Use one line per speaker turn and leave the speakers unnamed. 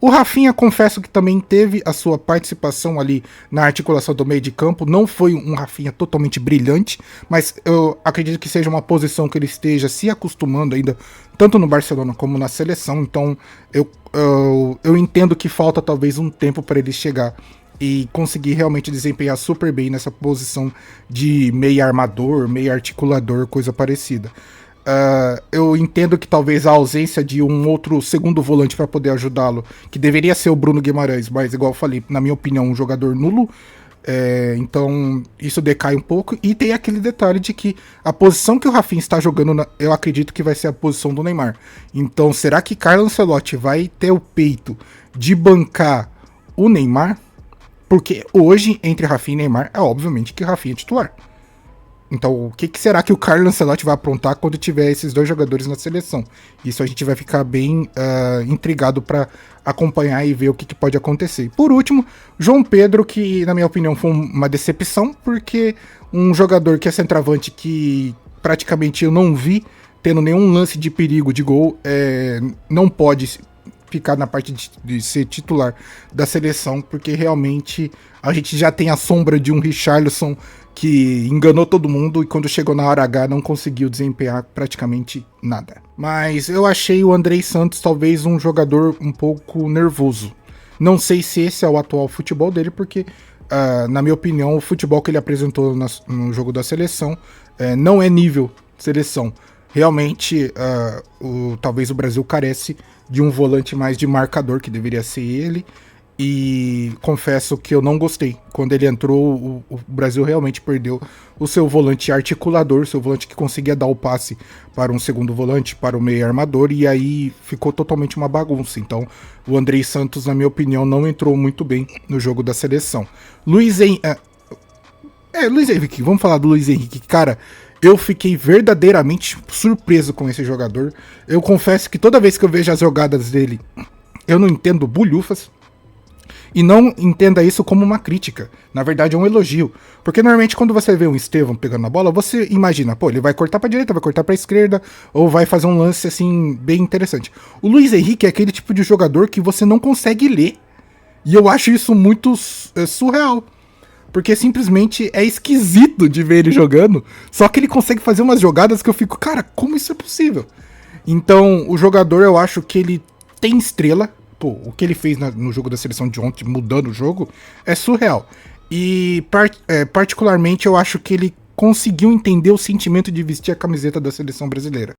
O Rafinha, confesso que também teve a sua participação ali na articulação do meio de campo. Não foi um Rafinha totalmente brilhante, mas eu acredito que seja uma posição que ele esteja se acostumando ainda, tanto no Barcelona como na seleção. Então eu entendo que falta talvez um tempo para ele chegar e conseguir realmente desempenhar super bem nessa posição de meio armador, meio articulador, coisa parecida. Eu entendo que talvez a ausência de um outro segundo volante para poder ajudá-lo, que deveria ser o Bruno Guimarães, mas igual eu falei, na minha opinião, um jogador nulo. Então isso decai um pouco. E tem aquele detalhe de que a posição que o Rafinha está jogando, eu acredito que vai ser a posição do Neymar. Então será que Carlo Ancelotti vai ter o peito de bancar o Neymar? Porque hoje, entre Rafinha e Neymar, é obviamente que o Rafinha é titular. Então, o que será que o Carlo Ancelotti vai aprontar quando tiver esses dois jogadores na seleção? Isso a gente vai ficar bem intrigado para acompanhar e ver o que pode acontecer. Por último, João Pedro, que na minha opinião foi uma decepção, porque um jogador que é centroavante que praticamente eu não vi tendo nenhum lance de perigo de gol, não pode ficar na parte de ser titular da seleção, porque realmente a gente já tem a sombra de um Richarlison que enganou todo mundo e quando chegou na hora H não conseguiu desempenhar praticamente nada. Mas eu achei o Andrei Santos talvez um jogador um pouco nervoso. Não sei se esse é o atual futebol dele, porque na minha opinião o futebol que ele apresentou no jogo da seleção não é nível seleção. Realmente, talvez o Brasil carece de um volante mais de marcador, que deveria ser ele. E confesso que eu não gostei. Quando ele entrou, o Brasil realmente perdeu o seu volante articulador, seu volante que conseguia dar o passe para um segundo volante, para o meio armador, e aí ficou totalmente uma bagunça. Então, o Andrei Santos, na minha opinião, não entrou muito bem no jogo da seleção. Luiz Henrique, vamos falar do Luiz Henrique. Cara, eu fiquei verdadeiramente surpreso com esse jogador. Eu confesso que toda vez que eu vejo as jogadas dele, eu não entendo bulhufas. E não entenda isso como uma crítica. Na verdade é um elogio. Porque normalmente quando você vê um Estevão pegando a bola, você imagina, pô, ele vai cortar pra direita, vai cortar pra esquerda, ou vai fazer um lance assim, bem interessante. O Luiz Henrique é aquele tipo de jogador que você não consegue ler. E eu acho isso muito surreal. Porque simplesmente é esquisito de ver ele jogando. Só que ele consegue fazer umas jogadas que eu fico, cara, como isso é possível? Então, o jogador, eu acho que ele tem estrela. Pô, o que ele fez no jogo da seleção de ontem, mudando o jogo, é surreal. E particularmente eu acho que ele conseguiu entender o sentimento de vestir a camiseta da seleção brasileira.